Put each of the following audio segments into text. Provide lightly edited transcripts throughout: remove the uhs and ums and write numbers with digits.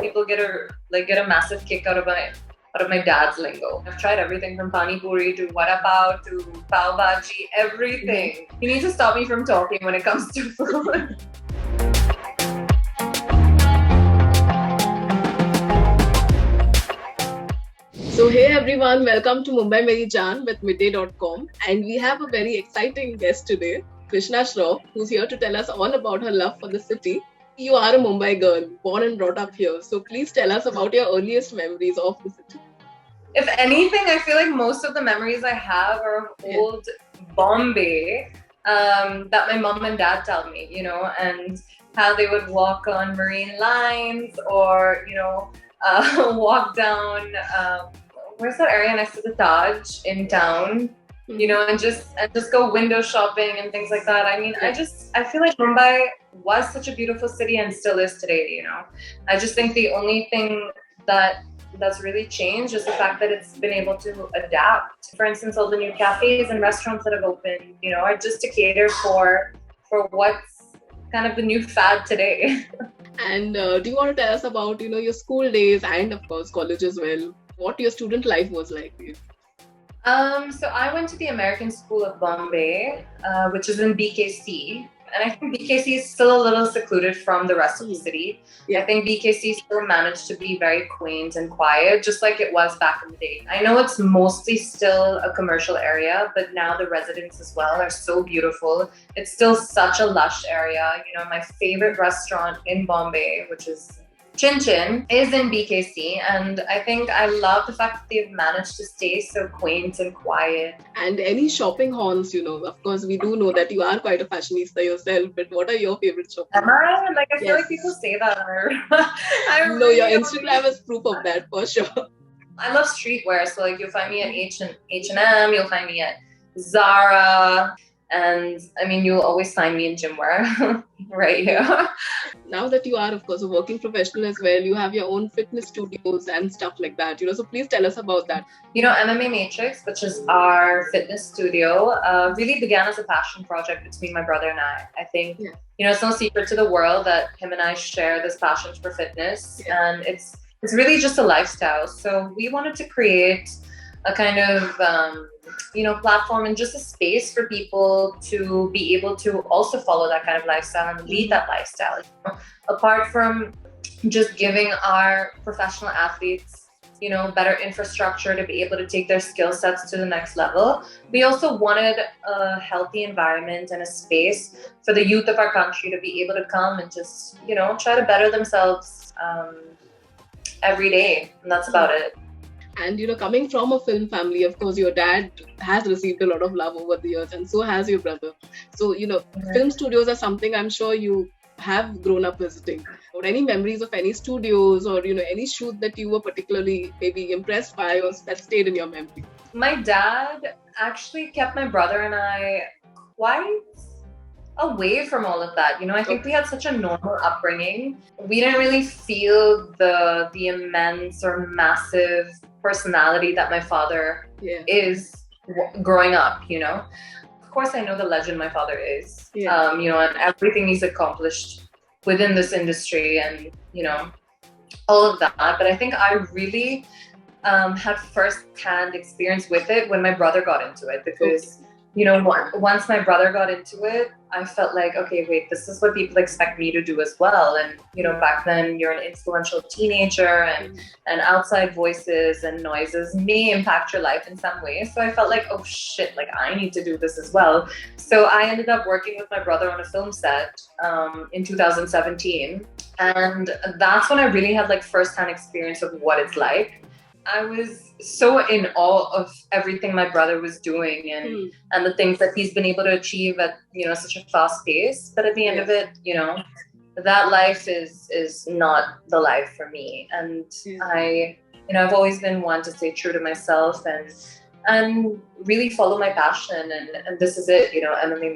people get a massive kick out of my dad's lingo. I've tried everything from pani puri to vada pav to pav bhaji, everything. You need to stop me from talking when it comes to food. So hey everyone, welcome to Mumbai Meri Jaan with midday.com, and we have a very exciting guest today, Krishna Shroff, who's here to tell us all about her love for the city. You are a Mumbai girl, born and brought up here, so please tell us about your earliest memories of the city. If anything, I feel like most of the memories I have are of old Bombay that my mom and dad tell me, and how they would walk on marine lines or, walk down, where's that area next to the Taj in town, and just go window shopping and things like that. I mean, I feel like Mumbai was such a beautiful city and still is today, I just think the only thing that's really changed is the fact that it's been able to adapt. For instance, all the new cafes and restaurants that have opened, are just to cater for what's kind of the new fad today. And do you want to tell us about, your school days and of course college as well? What your student life was like? So I went to the American School of Bombay, which is in BKC. And I think BKC is still a little secluded from the rest of the city. Yeah. I think BKC still managed to be very quaint and quiet, just like it was back in the day. I know it's mostly still a commercial area, but now the residents as well are so beautiful. It's still such a lush area. My favorite restaurant in Bombay, which is Chin Chin, is in BKC, and I think I love the fact that they've managed to stay so quaint and quiet. And any shopping haunts, of course we do know that you are quite a fashionista yourself, but what are your favorite shopping haunts? Am I? I feel like people say that. No, your Instagram is proof of that for sure. I love streetwear, so you'll find me at H&M, you'll find me at Zara, and you'll always find me in gym wear right here. Now that you are, of course, a working professional as well, you have your own fitness studios and stuff like that, so please tell us about that. MMA Matrix, which is our fitness studio, really began as a passion project between my brother and I. I think, it's no secret to the world that him and I share this passion for fitness, and it's really just a lifestyle. So we wanted to create a kind of platform and just a space for people to be able to also follow that kind of lifestyle and lead that lifestyle. Apart from just giving our professional athletes, better infrastructure to be able to take their skill sets to the next level, we also wanted a healthy environment and a space for the youth of our country to be able to come and just, try to better themselves every day. And that's about it. And coming from a film family, of course, your dad has received a lot of love over the years, and so has your brother. So, film studios are something I'm sure you have grown up visiting. Or any memories of any studios or, any shoot that you were particularly maybe impressed by or that stayed in your memory? My dad actually kept my brother and I quite away from all of that. I think we had such a normal upbringing. We didn't really feel the immense or massive personality that my father is growing up, Of course, I know the legend my father is, and everything he's accomplished within this industry and, all of that. But I think I really had first-hand experience with it when my brother got into it because once my brother got into it, I felt like, okay, wait, this is what people expect me to do as well. And, back then you're an influential teenager and outside voices and noises may impact your life in some way. So I felt like, oh shit, I need to do this as well. So I ended up working with my brother on a film set in 2017. And that's when I really had first-hand experience of what it's like. I was so in awe of everything my brother was doing and the things that he's been able to achieve at, such a fast pace. But at the end of it, that life is not the life for me. And I've always been one to stay true to myself and really follow my passion. And this is it, MMA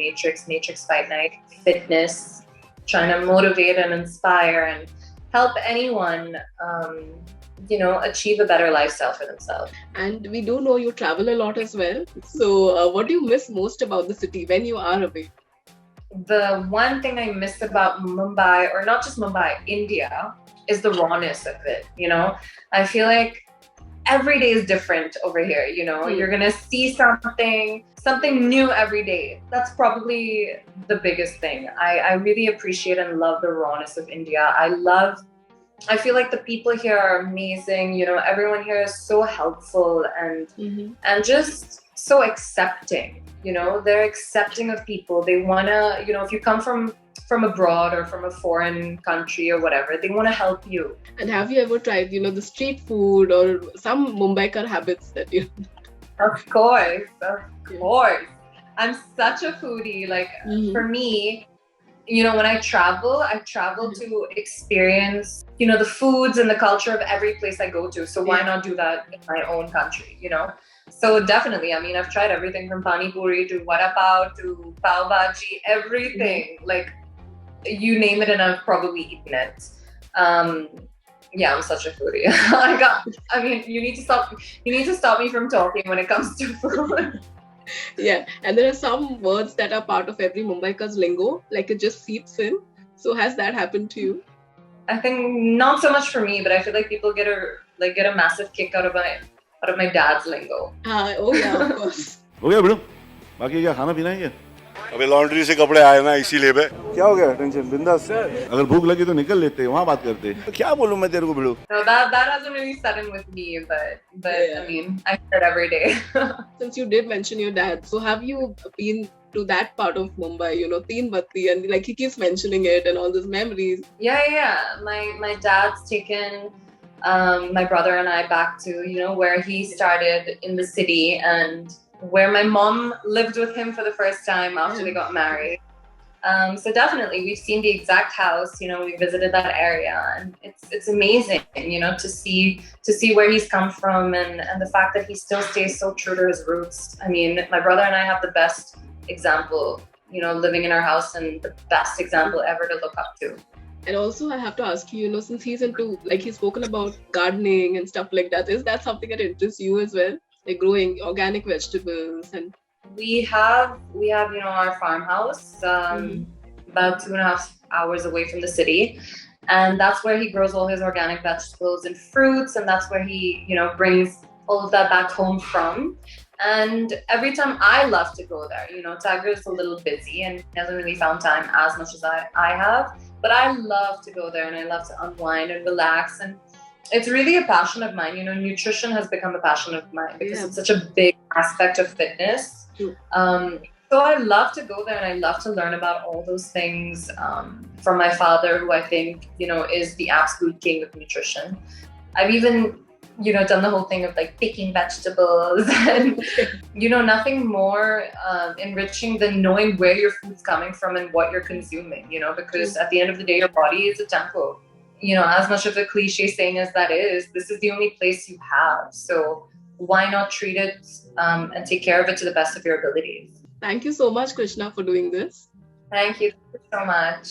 Matrix Fight Night, fitness, trying to motivate and inspire and help anyone achieve a better lifestyle for themselves. And we do know you travel a lot as well. So what do you miss most about the city when you are away? The one thing I miss about Mumbai, or not just Mumbai, India, is the rawness of it. I feel like every day is different over here. You're gonna see something new every day. That's probably the biggest thing. I really appreciate and love the rawness of India. I feel like the people here are amazing. Everyone here is so helpful and just so accepting. They're accepting of people. They wanna, if you come from abroad or from a foreign country or whatever, they want to help you. And have you ever tried, the street food or some Mumbaikar habits that you? Of course. I'm such a foodie. Like for me, when I travel to experience, the foods and the culture of every place I go to. So why not do that in my own country, So definitely, I've tried everything from pani puri to vada pav to pav bhaji, everything. Like, you name it and I've probably eaten it. Yeah, I'm such a foodie. You need to stop me from talking when it comes to food. Yeah, and there are some words that are part of every Mumbaikar's lingo, like it just seeps in. So has that happened to you? I think not so much for me, but I feel like people get a massive kick out of my dad's lingo. Oh yeah, of course. हो गया बड़ो बाकी क्या खाना पीना है? अबे laundry से कपड़े आए ना इसीलिए बे क्या हो गया टेंशन बिंदास अगर भूख लगी तो निकल लेते वहाँ बात करते क्या बोलूं मैं तेरे को भिड़ो No, that hasn't really set in with me, but yeah. I hear it every day. Since you did mention your dad, so have you been to that part of Mumbai, Teen Batti, and like he keeps mentioning it and all those memories? Yeah. My dad's taken my brother and I back to where he started in the city and where my mom lived with him for the first time after they got married. So definitely we've seen the exact house, we visited that area, and it's amazing, to see where he's come from and the fact that he still stays so true to his roots. My brother and I have the best example, living in our house, and the best example ever to look up to. And also I have to ask you, since he's into, like he's spoken about gardening and stuff like that, is that something that interests you as well? Like growing organic vegetables? And we have our farmhouse about 2.5 hours away from the city, and that's where he grows all his organic vegetables and fruits, and that's where he brings all of that back home from. And every time I love to go there. Tiger is a little busy and hasn't really found time as much as I have, but I love to go there and I love to unwind and relax, and it's really a passion of mine. Nutrition has become a passion of mine because it's such a big aspect of fitness. So I love to go there and I love to learn about all those things from my father, who I think, is the absolute king of nutrition. I've even, done the whole thing of like picking vegetables and, nothing more enriching than knowing where your food's coming from and what you're consuming, because at the end of the day, your body is a temple. As much of a cliche saying as that is, this is the only place you have. So why not treat it and take care of it to the best of your abilities? Thank you so much, Krishna, for doing this. Thank you so much.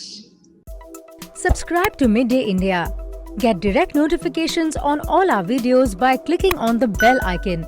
Subscribe to Midday India. Get direct notifications on all our videos by clicking on the bell icon.